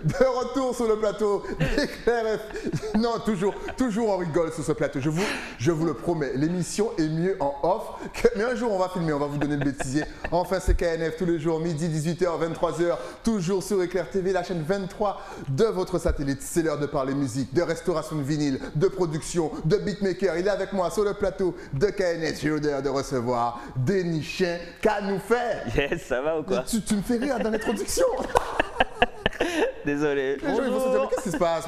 de retour sur le plateau d'Éclair FM. Non, toujours on rigole sur ce plateau. Je vous le promets, l'émission est mieux en off. Mais un jour, on va filmer, on va vous donner le bêtisier. Enfin, c'est KNF tous les jours, midi, 18h, 23h, toujours sur Éclair TV, la chaîne 23 de votre satellite. C'est l'heure de parler musique, de restauration de vinyle, de production, de beatmaker. Il est avec moi sur le plateau de KNF. J'ai l'honneur de recevoir Denis Chien. Qu'a nous fait? Yes, ça va ou quoi? Tu me fais rire dans l'introduction. Désolé. Les gens ils vont se dire, mais qu'est-ce qui se passe?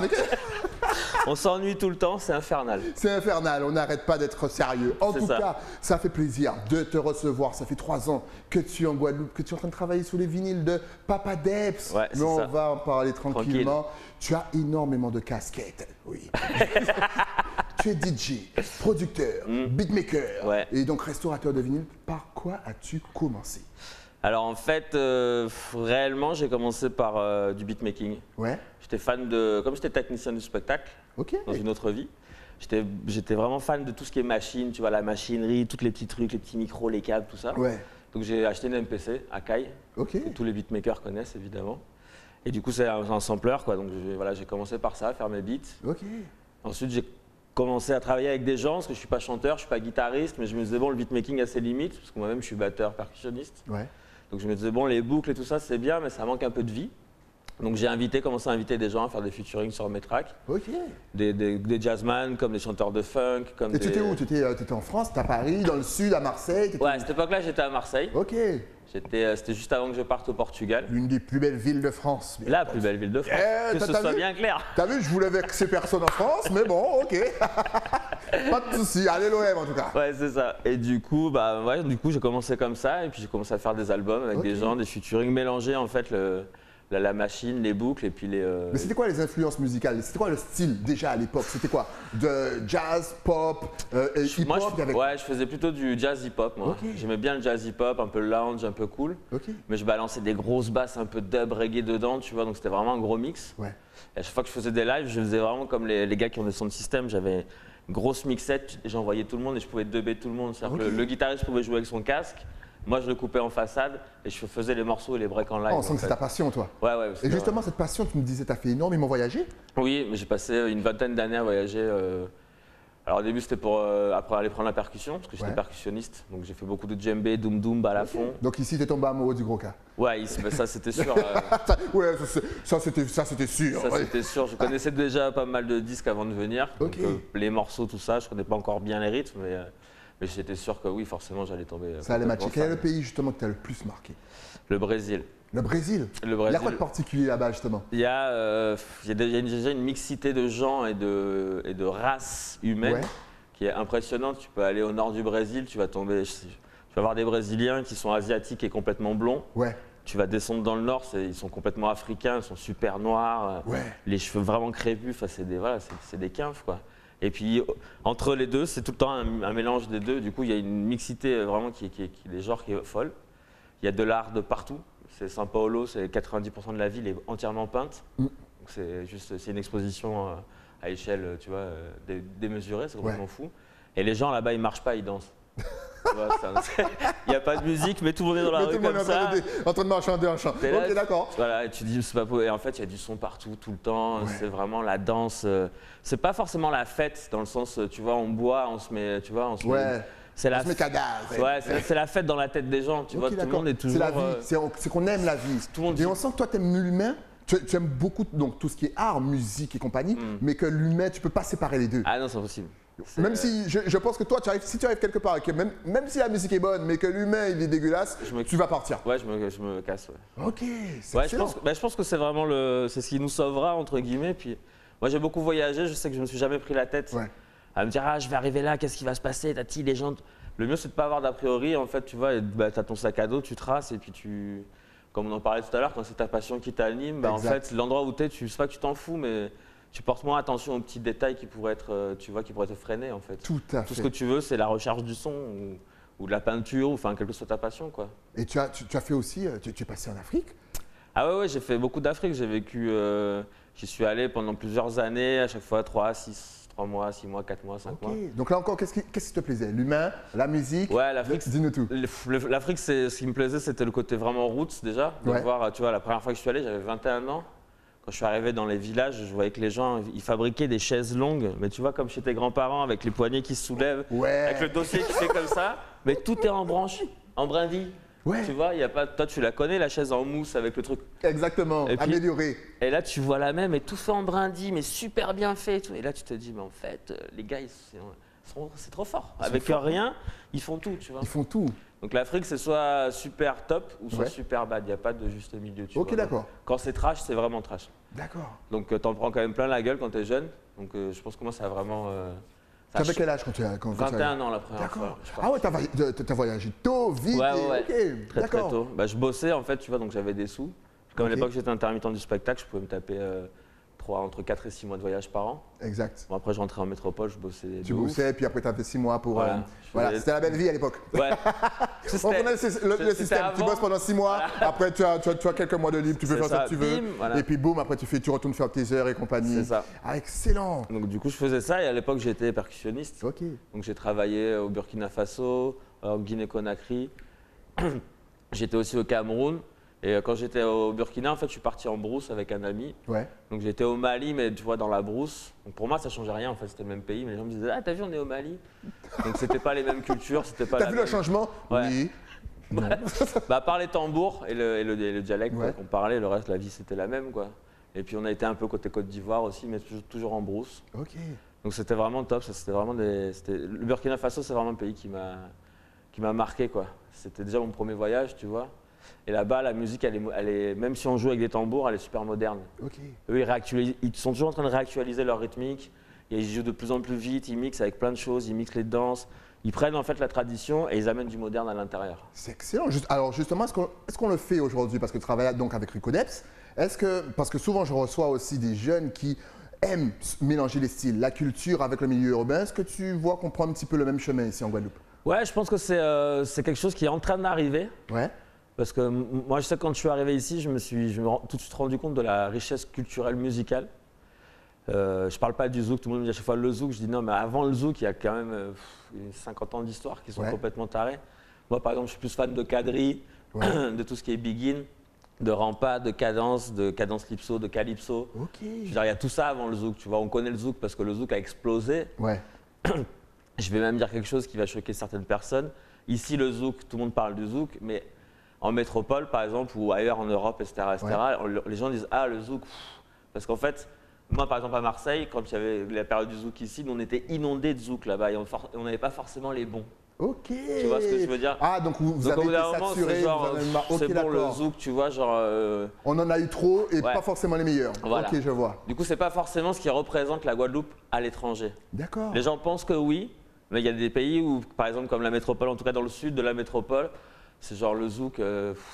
On s'ennuie tout le temps, c'est infernal. C'est infernal, on n'arrête pas d'être sérieux. En tout cas, ça fait plaisir de te recevoir. Ça fait 3 ans que tu es en Guadeloupe, que tu es en train de travailler sur les vinyles de Papa Debs. Ouais, mais on va en parler tranquillement. Tranquille. Tu as énormément de casquettes, oui. Tu es DJ, producteur, beatmaker et donc restaurateur de vinyle. Par quoi as-tu commencé? Alors en fait, réellement, j'ai commencé par du beatmaking. Ouais. J'étais fan de, comme j'étais technicien du spectacle dans une autre vie, j'étais vraiment fan de tout ce qui est machine, tu vois, la machinerie, tous les petits trucs, les petits micros, les câbles, tout ça. Ouais. Donc j'ai acheté une MPC, Akai, que tous les beatmakers connaissent évidemment. Et du coup, c'est un sampler, quoi. Donc voilà, j'ai commencé par ça, faire mes beats. Ok. Ensuite, j'ai commencé à travailler avec des gens, parce que je ne suis pas chanteur, je ne suis pas guitariste, mais je me disais, bon, le beatmaking a ses limites, parce que moi-même, je suis batteur, percussionniste. Ouais. Donc je me disais, bon, les boucles et tout ça, c'est bien, mais ça manque un peu de vie. Donc j'ai commencé à inviter des gens à faire des featuring sur mes tracks. Ok. Des jazzman, comme des chanteurs de funk. Comme et tu étais où? Tu étais en France, tu es à Paris, dans le sud, à Marseille? Ouais, à cette époque-là, j'étais à Marseille. Ok. C'était juste avant que je parte au Portugal. L'une des plus belles villes de France. La plus belle ville de France, que ce soit bien clair. T'as vu, je voulais vexer personne en France, mais bon, ok. Pas de soucis, allez l'OM en tout cas. Ouais, c'est ça. Et du coup, j'ai commencé comme ça, et puis j'ai commencé à faire des albums avec des gens, des featuring, mélanger en fait la machine, les boucles et puis les… Mais c'était quoi les influences musicales? C'était quoi le style déjà à l'époque? C'était quoi? De jazz, pop, hip-hop? Ouais, je faisais plutôt du jazz hip-hop moi. J'aimais bien le jazz hip-hop, un peu lounge, un peu cool. Mais je balançais des grosses basses, un peu dub, reggae dedans, tu vois, donc c'était vraiment un gros mix. Ouais. Et à chaque fois que je faisais des lives, je faisais vraiment comme les gars qui ont des sons de système. J'avais une grosse mixette et j'envoyais tout le monde et je pouvais dubber tout le monde. C'est-à-dire que le guitariste pouvait jouer avec son casque. Moi, je le coupais en façade et je faisais les morceaux et les breaks en live. On sent que c'est ta passion, toi. Ouais. Et justement, cette passion, tu me disais, tu as fait énormément voyager? Oui, mais j'ai passé une vingtaine d'années à voyager. Alors au début, c'était pour après aller prendre la percussion, parce que j'étais percussionniste. Donc j'ai fait beaucoup de djembé, doum-doum, balafon. Donc ici, tu es tombé amoureux du gros cas? Ouais, ça c'était sûr. Ouais, ça c'était sûr. Ça c'était sûr. Je connaissais déjà pas mal de disques avant de venir. Donc les morceaux, tout ça, je connais pas encore bien les rythmes, mais j'étais sûr que oui, forcément, j'allais tomber. Ça allait matcher. Quel est le pays justement que tu as le plus marqué? Le Brésil. Le Brésil? Il y a quoi de particulier là-bas justement? Il y a déjà une mixité de gens et de races humaines qui est impressionnante. Tu peux aller au nord du Brésil, tu vas voir des Brésiliens qui sont asiatiques et complètement blonds. Ouais. Tu vas descendre dans le nord, ils sont complètement africains, ils sont super noirs, les cheveux vraiment crépus, c'est des quinfs quoi. Et puis entre les deux, c'est tout le temps un mélange des deux. Du coup, il y a une mixité vraiment qui est des genres qui est folle. Il y a de l'art de partout. C'est São Paulo, c'est 90% de la ville est entièrement peinte. Donc c'est une exposition à échelle, tu vois, démesurée, c'est complètement fou. Et les gens là-bas, ils marchent pas, ils dansent. Il n'y a pas de musique, mais tout le monde est dans la rue comme ça. En train de marchander un chant. Ok, d'accord. Voilà, et tu dis, c'est pas beau. Et en fait, il y a du son partout, tout le temps. C'est vraiment la danse. C'est pas forcément la fête, dans le sens, tu vois, on boit, on se met, tu vois, on se met… C'est la cadavre. Ouais, c'est la fête dans la tête des gens, tu vois, tout le monde est toujours… C'est la vie, c'est qu'on aime la vie. Et on sent que toi, tu aimes l'humain. Tu aimes beaucoup donc, tout ce qui est art, musique et compagnie, mais que l'humain, tu peux pas séparer les deux. Ah non, c'est impossible. Même si je pense que toi, si tu arrives quelque part, même si la musique est bonne, mais que l'humain il est dégueulasse, tu vas partir. Ouais, je me casse. Ouais. Ok, c'est excellent. Je pense que c'est vraiment c'est ce qui nous sauvera, entre guillemets. Puis, moi, j'ai beaucoup voyagé, je sais que je me suis jamais pris la tête à me dire, ah, je vais arriver là, qu'est-ce qui va se passer, tati, les gens… Le mieux, c'est de ne pas avoir d'a priori. En fait, tu vois, tu as ton sac à dos, tu traces et puis comme on en parlait tout à l'heure, quand c'est ta passion qui t'anime, en fait, l'endroit où tu es, c'est pas que tu t'en fous, mais tu portes moins attention aux petits détails qui pourraient te freiner en fait. Tout à fait. Tout ce que tu veux, c'est la recherche du son ou de la peinture, ou enfin, quelle que soit ta passion, quoi. Et tu as fait aussi, tu es passé en Afrique? Ah ouais, j'ai fait beaucoup d'Afrique. J'ai vécu, j'y suis allé pendant plusieurs années, à chaque fois 3 mois, 6 mois, 4 mois, 5 mois. Donc là encore, qu'est-ce qui te plaisait? L'humain, la musique? Ouais, l'Afrique. Dis-nous tout. L'Afrique, ce qui me plaisait, c'était le côté vraiment roots déjà. De voir, tu vois, la première fois que je suis allé, j'avais 21 ans. quand je suis arrivé dans les villages, je voyais que les gens, ils fabriquaient des chaises longues, mais tu vois, comme chez tes grands-parents, avec les poignets qui se soulèvent, avec le dossier qui fait comme ça, mais tout est en branche, en brindille. Ouais. Tu vois, y a pas, toi tu la connais, la chaise en mousse avec le truc. Exactement, amélioré. Et là tu vois la même, et tout fait en brindille, mais super bien fait. Et, tout. Et là tu te dis, mais en fait, les gars, c'est trop fort. Avec rien, ils font tout, tu vois. Ils font tout. Donc l'Afrique, c'est soit super top ou soit super bad. Il n'y a pas de juste milieu. Ok, d'accord. Quand c'est trash, c'est vraiment trash. D'accord. Donc t'en prends quand même plein la gueule quand t'es jeune. Donc je pense que moi, ça a vraiment. T'avais quel âge quand tu as 21 ans la première fois. Ah ouais, t'as voyagé tôt, vite. Ouais. Ok, très tôt. Bah, je bossais en fait, tu vois, donc j'avais des sous. Comme à l'époque j'étais intermittent du spectacle, je pouvais me taper entre 4 et 6 mois de voyage par an. Exact. Bon, après je rentrais en métropole, je bossais. Tu bossais, puis après tu as fait 6 mois pour. Voilà, c'était la belle vie à l'époque. Ouais. On connaît le système. Tu bosses pendant 6 mois, après tu as quelques mois de libre, tu peux faire ce que tu veux. Et puis boum, après tu retournes faire tes heures et compagnie. C'est ça. Ah, excellent. Donc du coup je faisais ça et à l'époque j'étais percussionniste. Ok. Donc j'ai travaillé au Burkina Faso, en Guinée-Conakry. J'étais aussi au Cameroun. Et quand j'étais au Burkina, en fait, je suis parti en brousse avec un ami. Ouais. Donc j'étais au Mali, mais tu vois, dans la brousse. Donc pour moi, ça changeait rien. En fait, c'était le même pays. Mais les gens me disaient, ah, t'as vu, on est au Mali. Donc c'était pas les mêmes cultures, c'était pas. T'as vu le changement? Ouais. Oui. Non. Bah, à part les tambours et le dialecte qu'on parlait, le reste, la vie, c'était la même, quoi. Et puis on a été un peu côté Côte d'Ivoire aussi, mais toujours en brousse. Ok. Donc c'était vraiment top. C'était vraiment le Burkina Faso, c'est vraiment le pays qui m'a marqué, quoi. C'était déjà mon premier voyage, tu vois. Et là-bas, la musique, elle est, même si on joue avec des tambours, elle est super moderne. Okay. Eux, ils sont toujours en train de réactualiser leur rythmique. Et ils jouent de plus en plus vite, ils mixent avec plein de choses, ils mixent les danses. Ils prennent en fait la tradition et ils amènent du moderne à l'intérieur. C'est excellent. Alors justement, est-ce qu'on le fait aujourd'hui? Parce que tu travailles donc avec Ricodeps. Parce que souvent, je reçois aussi des jeunes qui aiment mélanger les styles, la culture avec le milieu urbain. Est-ce que tu vois qu'on prend un petit peu le même chemin ici en Guadeloupe? Ouais, je pense que c'est quelque chose qui est en train d'arriver. Ouais. Parce que moi, je sais que quand je suis arrivé ici, je me suis tout de suite rendu compte de la richesse culturelle musicale. Je parle pas du zouk, tout le monde me dit à chaque fois le zouk. Je dis non, mais avant le zouk, il y a quand même 50 ans d'histoire qui sont complètement tarés. Moi, par exemple, je suis plus fan de quadrilles, de tout ce qui est begin, de rampa, de cadence lipso, de calypso. Ok. Je veux dire, il y a tout ça avant le zouk. Tu vois, on connaît le zouk parce que le zouk a explosé. Ouais. Je vais même dire quelque chose qui va choquer certaines personnes. Ici, le zouk, tout le monde parle du zouk, mais en métropole, par exemple, ou ailleurs en Europe, etc., les gens disent « Ah, le zouk !» Parce qu'en fait, moi, par exemple, à Marseille, quand il y avait la période du zouk ici, on était inondés de zouk là-bas et on n'avait pas forcément les bons. Ok. Tu vois ce que je veux dire? Ah, donc vous avez été saturé, c'est bon, le zouk, tu vois, genre… On en a eu trop et pas forcément les meilleurs. Voilà. Ok, je vois. Du coup, c'est pas forcément ce qui représente la Guadeloupe à l'étranger. D'accord. Les gens pensent que oui, mais il y a des pays où, par exemple, comme la métropole, en tout cas dans le sud de la métropole, c'est genre le zouk,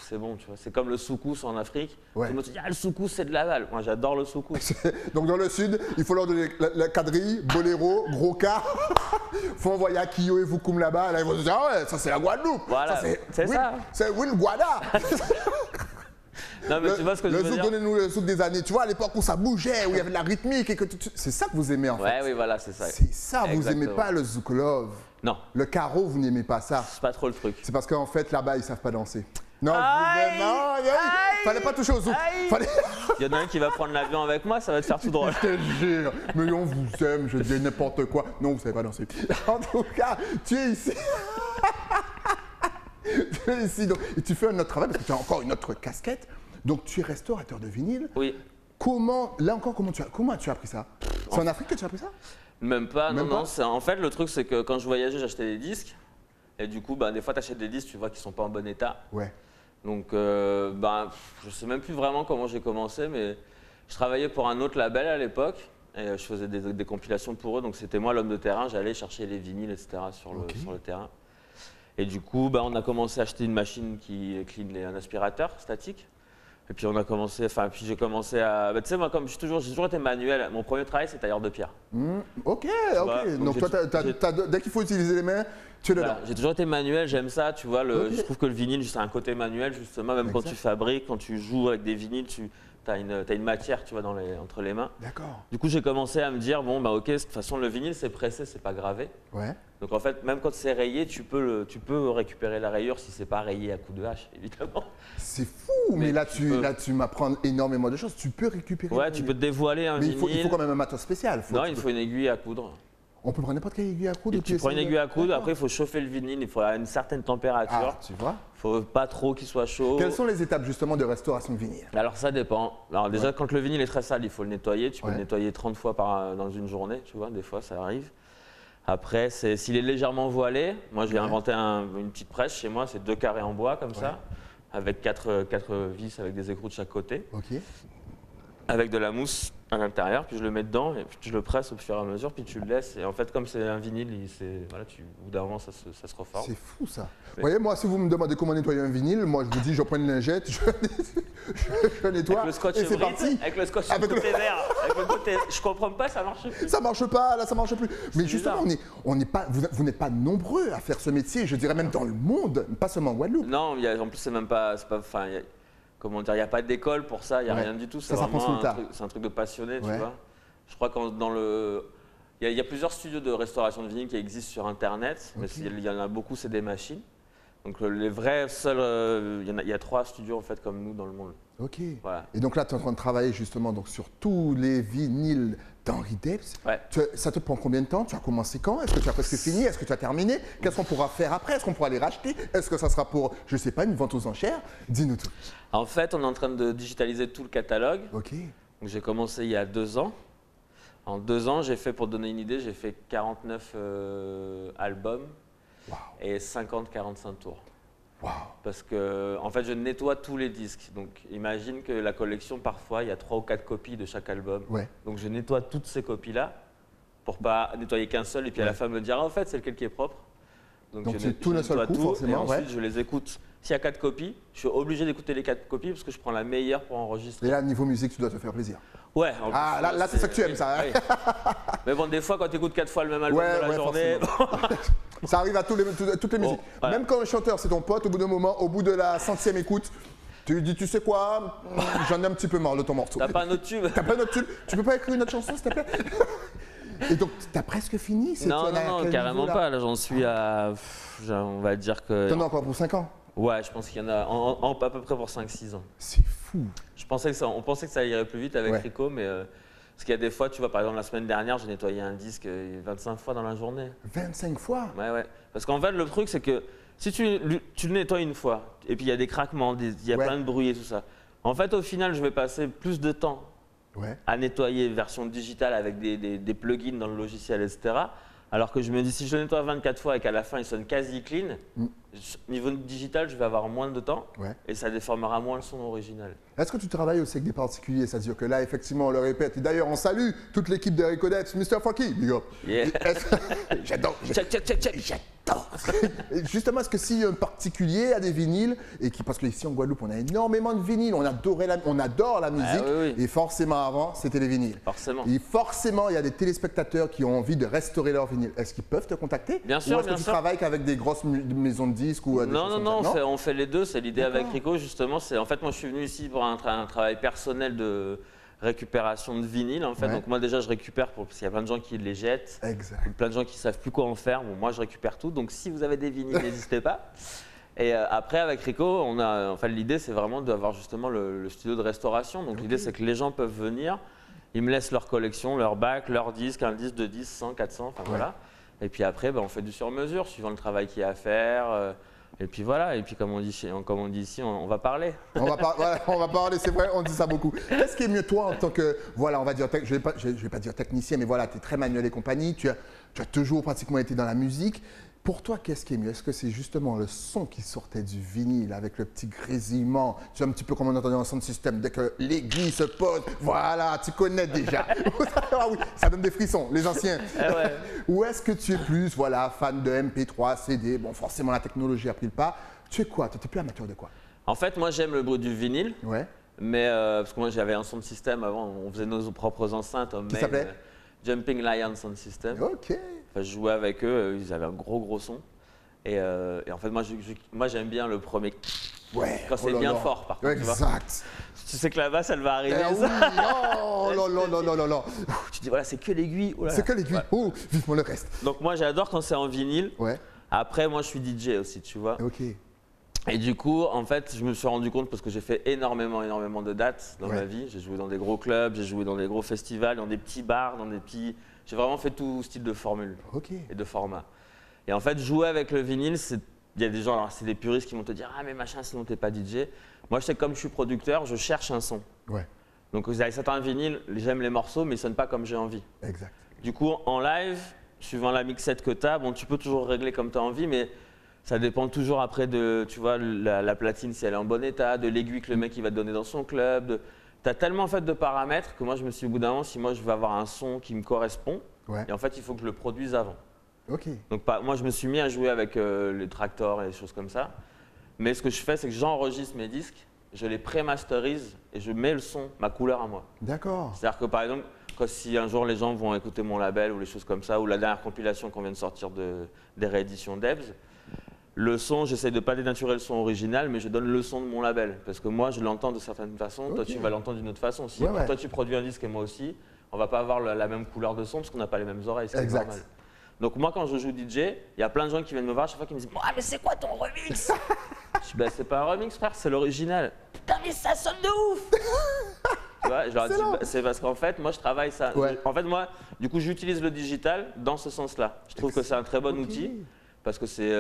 c'est bon, tu vois. C'est comme le soukous en Afrique. Ouais. Tout le monde se dit, ah, le soukous, c'est de Laval. Moi, j'adore le soukous. Donc, dans le sud, il faut leur donner la quadrille, boléro, gros cas. Faut envoyer à Kyo et Voukoum là-bas. Là, ils vont se dire, ah ouais, ça, c'est la Guadeloupe. Voilà, c'est ça. C'est Will Guada. Non, mais tu vois ce que je veux dire. Le zouk, donnez-nous le zouk des années. Tu vois, à l'époque où ça bougeait, où il y avait de la rythmique. C'est ça que vous aimez, en fait. Ouais, oui, voilà, c'est ça. C'est ça, vous n'aimez pas le zouk love. Non. Le carreau, vous n'aimez pas ça. C'est pas trop le truc. C'est parce qu'en fait, là-bas, ils ne savent pas danser. Non, fallait pas toucher au zouk. Il y en a un qui va prendre l'avion avec moi, ça va te faire tout drôle. Je te jure. Mais on vous aime, je dis n'importe quoi. Non, vous ne savez pas danser. En tout cas, tu es ici. Tu es ici, donc, et tu fais un autre travail parce que tu as encore une autre casquette. Donc, tu es restaurateur de vinyle. Oui. Comment as-tu appris ça? C'est en Afrique que tu as appris ça? Même pas, non. En fait, le truc, c'est que quand je voyageais, j'achetais des disques. Et du coup, des fois, tu achètes des disques, tu vois qu'ils sont pas en bon état. Ouais. Donc, je sais même plus vraiment comment j'ai commencé, mais je travaillais pour un autre label à l'époque. Et je faisais des compilations pour eux. Donc, c'était moi l'homme de terrain. J'allais chercher les vinyles, etc. sur le terrain. Et du coup, on a commencé à acheter une machine qui clean un aspirateur statique. Et puis j'ai commencé à… tu sais, moi, comme j'ai toujours été manuel, mon premier travail, c'est tailleur de pierre. Ok. Donc toi, dès qu'il faut utiliser les mains, tu es dedans. Voilà, j'ai toujours été manuel, j'aime ça, tu vois. Je trouve que le vinyle, c'est un côté manuel, justement, même quand tu fabriques, quand tu joues avec des vinyles, tu t'as une matière, tu vois, entre les mains. D'accord. Du coup, j'ai commencé à me dire, bon, bah ok, de toute façon, le vinyle, c'est pressé, c'est pas gravé. Ouais. Donc en fait, même quand c'est rayé, tu peux récupérer la rayure si c'est pas rayé à coups de hache, évidemment. C'est fou, mais là tu m'apprends énormément de choses. Tu peux récupérer. Ouais, tu peux dévoiler un vinyle. Mais il faut quand même un matos spécial. Non, il faut une aiguille à coudre. On peut prendre n'importe quelle aiguille à coudre. Tu prends une aiguille à coudre, après il faut chauffer le vinyle, il faut à une certaine température. Ah, tu vois. Il faut pas trop qu'il soit chaud. Quelles sont les étapes justement de restauration de vinyle? Alors ça dépend. Alors déjà, quand le vinyle est très sale, il faut le nettoyer. Tu peux le nettoyer 30 fois dans une journée, tu vois, des fois ça arrive. Après, s'il est légèrement voilé, moi j'ai inventé une petite presse chez moi, c'est 2 carrés en bois comme ça, avec 4 vis avec des écrous de chaque côté, avec de la mousse à l'intérieur, puis je le mets dedans et puis je le presse au fur et à mesure, puis tu le laisses. Et en fait, comme c'est un vinyle, voilà, au bout d'un moment, ça se reforme. C'est fou ça. Vous voyez, moi, si vous me demandez comment nettoyer un vinyle, moi je vous dis, je prends une lingette, je nettoie. Avec le scotch et c'est parti. Avec le scotch avec le côté vert. Avec le côté, je comprends pas, ça marche plus. Ça marche pas, là, ça marche plus. Mais justement, on n'est pas, vous n'êtes pas nombreux à faire ce métier, je dirais même dans le monde, pas seulement en Guadeloupe. Non, en plus, c'est même pas. Enfin, comment dire, il n'y a pas d'école pour ça, il n'y a rien du tout. C'est vraiment un truc de passionné, tu vois. Je crois il y a plusieurs studios de restauration de vinyle qui existent sur Internet, mais il y en a beaucoup, c'est des machines. Donc les vrais seuls, il y a 3 studios en fait comme nous dans le monde. Ok. Voilà. Et donc là, tu es en train de travailler justement donc, sur tous les vinyles d'Henri Debs. Ouais. Ça te prend combien de temps? Tu as commencé quand? Est-ce que tu as presque fini? Est-ce que tu as terminé? Qu'est-ce qu'on pourra faire après? Est-ce qu'on pourra les racheter? Est-ce que ça sera pour, je ne sais pas, une vente aux enchères? Dis-nous tout. En fait, on est en train de digitaliser tout le catalogue. Ok. Donc j'ai commencé il y a 2 ans. En 2 ans, pour te donner une idée, j'ai fait 49 albums et 50-45 tours. Wow. Parce que en fait, je nettoie tous les disques. Donc imagine que la collection, parfois, il y a 3 ou 4 copies de chaque album. Ouais. Donc je nettoie toutes ces copies-là pour pas nettoyer qu'un seul et puis à la fin me dire, ah, en fait, c'est lequel qui est propre. Donc c'est tout d'un seul coup, forcément. Et ensuite, je les écoute. S'il y a 4 copies, je suis obligé d'écouter les 4 copies parce que je prends la meilleure pour enregistrer. Et là, niveau musique, tu dois te faire plaisir. Ouais. Ah, là c'est ça que tu aimes, ça. Oui. Mais bon, des fois, quand tu écoutes 4 fois le même album de la journée… Ça arrive à toutes les musiques. Voilà. Même quand un chanteur, c'est ton pote, au bout d'un moment, au bout de la 100e écoute, tu lui dis, tu sais quoi, j'en ai un petit peu marre de ton morceau. T'as pas un autre tube? T'as pas un autre tube? Tu peux pas écrire une autre chanson, s'il te plaît? Et donc, t'as presque fini? Non, carrément pas. Là, j'en suis à… on va dire que… T'en as encore pour 5 ans? Ouais, je pense qu'il y en a à peu près pour 5-6 ans. C'est fou. On pensait que ça irait plus vite avec Rico, mais… parce qu'il y a des fois, tu vois, par exemple, la semaine dernière, j'ai nettoyé un disque 25 fois dans la journée. 25 fois? Ouais. Parce qu'en fait, le truc, c'est que si tu le nettoies une fois, et puis il y a des craquements, il y a plein de bruit et tout ça, en fait, au final, je vais passer plus de temps à nettoyer version digitale avec des plugins dans le logiciel, etc. Alors que je me dis, si je le nettoie 24 fois et qu'à la fin, il sonne quasi clean, niveau digital, je vais avoir moins de temps et ça déformera moins le son original. Est-ce que tu travailles aussi avec des particuliers? C'est-à-dire que là, effectivement, on le répète. Et d'ailleurs, on salue toute l'équipe de Rico Debs, Mr. Funky. Big up. Yeah. J'adore. J'adore. Justement, est-ce que si un particulier a des vinyles, parce qu'ici en Guadeloupe, on a énormément de vinyles, on adore la musique, et forcément avant, c'était les vinyles. Forcément. Et forcément, il y a des téléspectateurs qui ont envie de restaurer leurs vinyles. Est-ce qu'ils peuvent te contacter? Bien sûr, ou est-ce que tu travailles qu'avec des grosses maisons de disques ou Non, on fait les deux. C'est l'idée avec Rico, justement. En fait, moi, je suis venu ici pour un travail personnel de récupération de vinyle, en fait. Donc moi, déjà, je récupère parce qu'il y a plein de gens qui les jettent. Exact. Plein de gens qui ne savent plus quoi en faire. Bon, moi, je récupère tout. Donc, si vous avez des vinyles, n'hésitez pas. Et après, avec Rico, l'idée, c'est vraiment d'avoir justement le studio de restauration. Donc, l'idée, c'est que les gens peuvent venir. Ils me laissent leur collection, leur bac, leurs disques, un disque, 2 disques, 100, 400, enfin voilà. Et puis après, on fait du sur-mesure, suivant le travail qu'il y a à faire. Et puis voilà, et puis comme on dit ici, on va parler. On va parler, c'est vrai, on dit ça beaucoup. Qu'est-ce qui est mieux toi en tant que, voilà, on va dire, je vais pas dire technicien, mais voilà, tu es très manuel et compagnie, tu as toujours pratiquement été dans la musique. Pour toi, qu'est-ce qui est mieux? Est-ce que c'est justement le son qui sortait du vinyle avec le petit grésillement? Tu sais, un petit peu comme on entendait en sound system, dès que l'aiguille se pose, voilà, tu connais déjà. Ah oui, ça donne des frissons, les anciens. Ou est-ce que tu es plus, voilà, fan de MP3, CD? Bon, forcément, la technologie a pris le pas. Tu es quoi? Tu étais plus amateur de quoi? En fait, moi, j'aime le bruit du vinyle. Ouais. Mais parce que moi, j'avais un sound system avant, on faisait nos propres enceintes. Qui s'appelait? Jumping Lion Sound System. Ok. Enfin, je jouais avec eux, ils avaient un gros son. Et en fait, moi j'aime bien le premier. Ouais. Quand c'est bien fort, par contre. Exact. tu sais que la basse, elle va arriver. Eh oui, non, non, non, non, non, non. Tu dis, voilà, c'est que l'aiguille. Oh là là. C'est que l'aiguille. Ouais. Oh, vivement le reste. Donc moi, j'adore quand c'est en vinyle. Ouais. Après, moi, je suis DJ aussi, tu vois. Ok. Et du coup, en fait, je me suis rendu compte parce que j'ai fait énormément de dates dans Ouais. ma vie. J'ai joué dans des gros clubs, j'ai joué dans des gros festivals, dans des petits bars, dans des petits… J'ai vraiment fait tout style de formule Ok. et de format. Et en fait, jouer avec le vinyle, il y a des gens, alors c'est des puristes qui vont te dire « Ah mais machin, sinon t'es pas DJ ». Moi, je sais que comme je suis producteur, je cherche un son. Ouais. Donc vous avez certains vinyles, j'aime les morceaux, mais ils ne sonnent pas comme j'ai envie. Exact. Du coup, en live, suivant la mixette que tu as, bon, tu peux toujours régler comme tu as envie, mais ça dépend toujours après de, tu vois, la platine, si elle est en bon état, de l'aiguille que le mec il va te donner dans son club. Tu as tellement en fait de paramètres que moi, je me suis dit, au bout d'un moment, si moi je veux avoir un son qui me correspond, Ouais. et en fait, il faut que je le produise avant. Ok. Donc moi, je me suis mis à jouer avec les tractors et des choses comme ça. Mais ce que je fais, c'est que j'enregistre mes disques, je les pré-masterise et je mets le son, ma couleur à moi. D'accord. C'est-à-dire que par exemple, si un jour les gens vont écouter mon label ou les choses comme ça, ou la dernière compilation qu'on vient de sortir des rééditions d'Ebs, le son, j'essaie de ne pas dénaturer le son original, mais je donne le son de mon label. Parce que moi, je l'entends de certaines façons, toi tu vas l'entendre d'une autre façon. Si Ouais. toi tu produis un disque et moi aussi, on va pas avoir la même couleur de son parce qu'on n'a pas les mêmes oreilles, c'est Exact. normal. Donc moi, quand je joue DJ, il y a plein de gens qui viennent me voir à chaque fois qui me disent « Ah mais c'est quoi ton remix ?» Je dis « Bah c'est pas un remix frère, c'est l'original. » « Putain mais ça sonne de ouf !» Tu vois, je leur dis bah, c'est parce qu'en fait, moi je travaille ça. Ouais. En fait, moi, du coup, j'utilise le digital dans ce sens-là. Je trouve que c'est un très bon outil parce que c'est…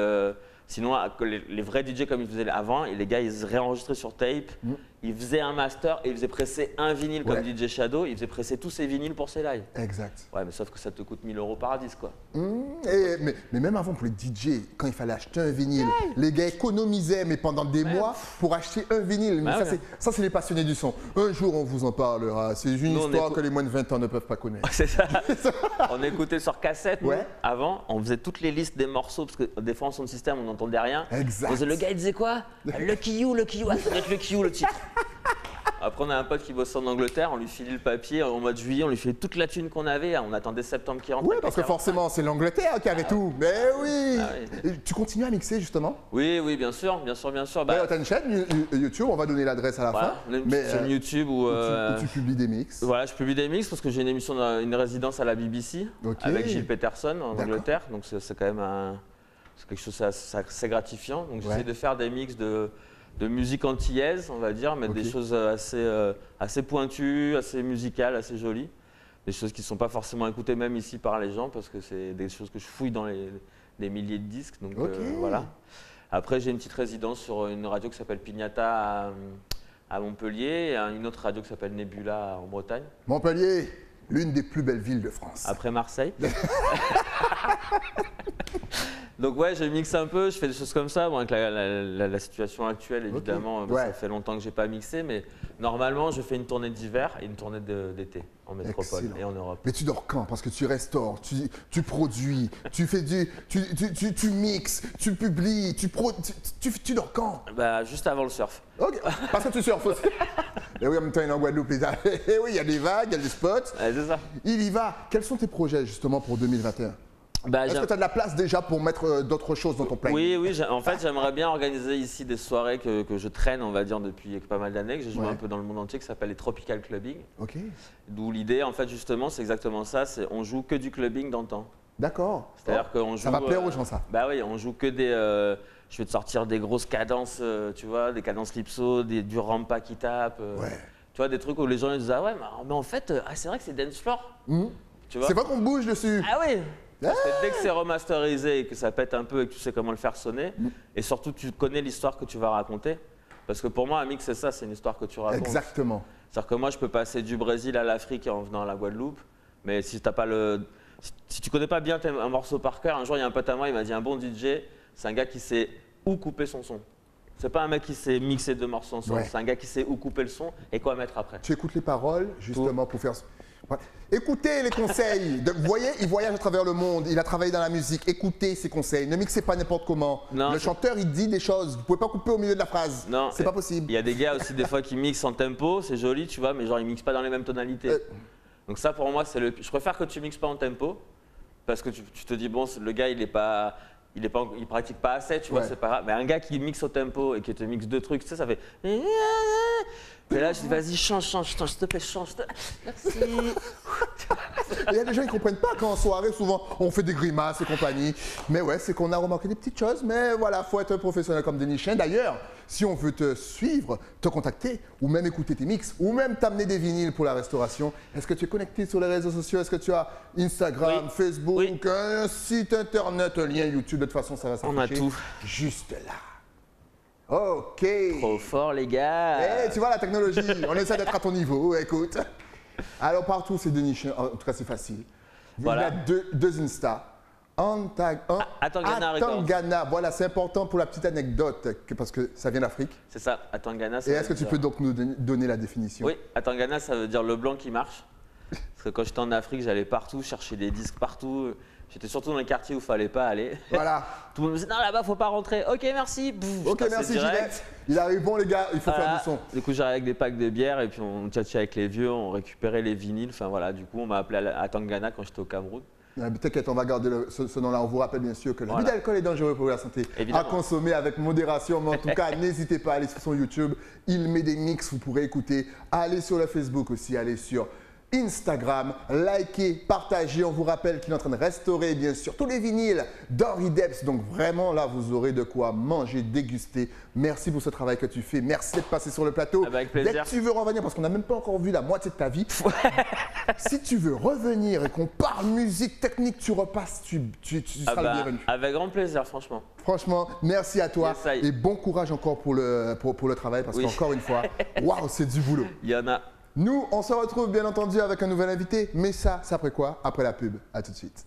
sinon, les vrais DJ comme ils faisaient avant, et les gars, ils réenregistraient sur tape, ils faisaient un master et ils faisaient presser un vinyle comme DJ Shadow, ils faisaient presser tous ses vinyles pour ses lives. Exact. Ouais, mais sauf que ça te coûte 1000 € par disque, quoi. Mais même avant pour les DJ, quand il fallait acheter un vinyle, les gars économisaient mais pendant des mois pour acheter un vinyle. Mais Ouais, ça, c'est les passionnés du son. Un jour, on vous en parlera. C'est une histoire que les moins de 20 ans ne peuvent pas connaître. C'est ça. On écoutait sur cassette, nous, Ouais. avant, on faisait toutes les listes des morceaux, parce que des fois en son de système, on n'entendait rien. Exact. On faisait, le gars, il disait quoi? Lucky You, ah, ça doit être Lucky You, le titre. Après, on a un pote qui bossait en Angleterre, on lui filait le papier, en mois de juillet, on lui filait toute la thune qu'on avait, on attendait septembre qui rentre. Oui, parce que forcément, c'est l'Angleterre qui avait tout. Mais oui. Ah oui. Et tu continues à mixer justement. Oui, oui, bien sûr, bien sûr, bien sûr. D'ailleurs, tu as une chaîne YouTube, on va donner l'adresse à la Voilà, fin. on a une petite chaîne YouTube où, où tu publies des mix. voilà, je publie des mix parce que j'ai une émission, une résidence à la BBC Ok. avec Gilles Peterson en D'accord. Angleterre, donc c'est quand même c'est quelque chose assez gratifiant. Donc j'essaie Ouais. de faire des mix de musique antillaise, on va dire, mais des choses assez pointues, assez musicales, assez jolies. Des choses qui ne sont pas forcément écoutées même ici par les gens parce que c'est des choses que je fouille dans des milliers de disques. Donc Ok. voilà. Après, j'ai une petite résidence sur une radio qui s'appelle Pignata à Montpellier et une autre radio qui s'appelle Nebula en Bretagne. Montpellier, l'une des plus belles villes de France. Après Marseille. Donc ouais, je mixe un peu, je fais des choses comme ça. Bon, avec la situation actuelle, évidemment, Ouais. ça fait longtemps que j'ai pas mixé, mais normalement, je fais une tournée d'hiver et une tournée d'été en métropole Excellent. et en Europe. Mais tu dors quand? Parce que tu restaures, tu produis, tu fais tu mixes, tu publies, tu dors quand? Bah, juste avant le surf. Ok, parce que tu surfes aussi. Et oui, en même temps, il est en Guadeloupe, les gars. Et oui, il y a des vagues, il y a des spots. Ouais, c'est ça. Il y va. Quels sont tes projets justement pour 2021? Bah, Est-ce que tu as de la place déjà pour mettre d'autres choses dans ton planning? Oui, oui, en fait, j'aimerais bien organiser ici des soirées que je traîne, on va dire, depuis pas mal d'années, que j'ai joué un peu dans le monde entier, qui s'appelle les Tropical Clubbing. Ok. D'où l'idée, en fait, justement, c'est exactement ça, c'est on joue que du clubbing d'antan. D'accord. C'est-à-dire qu'on joue… Ça va plaire aux gens, ça. Bah oui, on joue que des… je vais te sortir des grosses cadences, tu vois, des cadences Lipso, du rampa qui tape. Ouais. Tu vois, des trucs où les gens ils disent « Ah ouais, mais en fait, c'est vrai que c'est dance floor. Tu vois? C'est vrai qu'on bouge dessus. Ah oui. Parce que dès que c'est remasterisé et que ça pète un peu et que tu sais comment le faire sonner, et surtout tu connais l'histoire que tu vas raconter, parce que pour moi un mix c'est ça, c'est une histoire que tu racontes. Exactement. C'est-à-dire que moi je peux passer du Brésil à l'Afrique en venant à la Guadeloupe, mais si t'as pas si tu connais pas bien un morceau par cœur, un jour il y a un pote à moi, il m'a dit un bon DJ, c'est un gars qui sait où couper son son. C'est pas un mec qui sait mixer deux morceaux ensemble, c'est un gars qui sait où couper le son et quoi mettre après. Tu écoutes les paroles justement pour faire… Ouais. Écoutez les conseils. Vous voyez, il voyage à travers le monde, il a travaillé dans la musique. Écoutez ses conseils. Ne mixez pas n'importe comment. Non, le chanteur, il dit des choses. Vous pouvez pas couper au milieu de la phrase. Non, c'est pas possible. Il y a des gars aussi des fois qui mixent en tempo, c'est joli, tu vois, mais genre ils mixent pas dans les mêmes tonalités. Donc ça pour moi, je préfère que tu mixes pas en tempo parce que tu te dis bon, le gars il pratique pas assez, tu vois, c'est pas grave. Mais un gars qui mixe au tempo et qui te mixe deux trucs, tu sais, ça fait… Et là, je dis, vas-y, change, s'il te plaît, change. Merci. Il y a des gens qui ne comprennent pas qu'en soirée, souvent, on fait des grimaces et compagnie. Mais ouais, c'est qu'on a remarqué des petites choses. Mais voilà, il faut être professionnel comme Denis Chen. D'ailleurs, si on veut te suivre, te contacter, ou même écouter tes mix, ou même t'amener des vinyles pour la restauration, est-ce que tu es connecté sur les réseaux sociaux? Est-ce que tu as Instagram, Facebook, un site internet, un lien YouTube? De toute façon, ça va s'afficher. On a tout. Juste là. Ok. Trop fort, les gars. Eh, tu vois la technologie, on essaie d'être à ton niveau, écoute. Alors partout, c'est Denis Chen, en tout cas c'est facile. Voilà. Il y a deux Insta. Atangana, voilà, c'est important pour la petite anecdote, parce que ça vient d'Afrique. C'est ça, Atangana. Et est-ce que tu peux donc nous donner la définition? Oui, Atangana, ça veut dire le blanc qui marche. Parce que quand j'étais en Afrique, j'allais partout, chercher des disques partout. J'étais surtout dans les quartiers où il ne fallait pas aller. Voilà. Tout le monde me disait, non, là-bas, faut pas rentrer. Ok, merci. Bouf, ok, merci, j'y vais. Il arrive, bon, les gars, il faut faire du son. Du coup, j'arrivais avec des packs de bière et puis on tchatchait avec les vieux, on récupérait les vinyles. Enfin voilà, du coup, on m'a appelé à Tangana quand j'étais au Cameroun. T'inquiète, on va garder ce nom-là. On vous rappelle bien sûr que l'abus d'alcool est dangereux pour la santé. Évidemment. À consommer avec modération. Mais en tout cas, n'hésitez pas à aller sur son YouTube. Il met des mix, vous pourrez écouter. Allez sur le Facebook aussi, allez sur Instagram, likez, partagez. On vous rappelle qu'il est en train de restaurer bien sûr tous les vinyles d'Henri Debs. Donc vraiment là, vous aurez de quoi manger, déguster. Merci pour ce travail que tu fais. Merci d'être passé sur le plateau. Avec plaisir. Dès que tu veux revenir, parce qu'on n'a même pas encore vu la moitié de ta vie. Si tu veux revenir et qu'on parle musique technique, tu repasses, tu seras le bienvenu. Avec grand plaisir, franchement. Franchement, merci à toi et bon courage encore pour le travail parce qu'encore une fois, waouh, c'est du boulot. Il y en a. Nous, on se retrouve bien entendu avec un nouvel invité, mais ça après quoi? Après la pub. À tout de suite.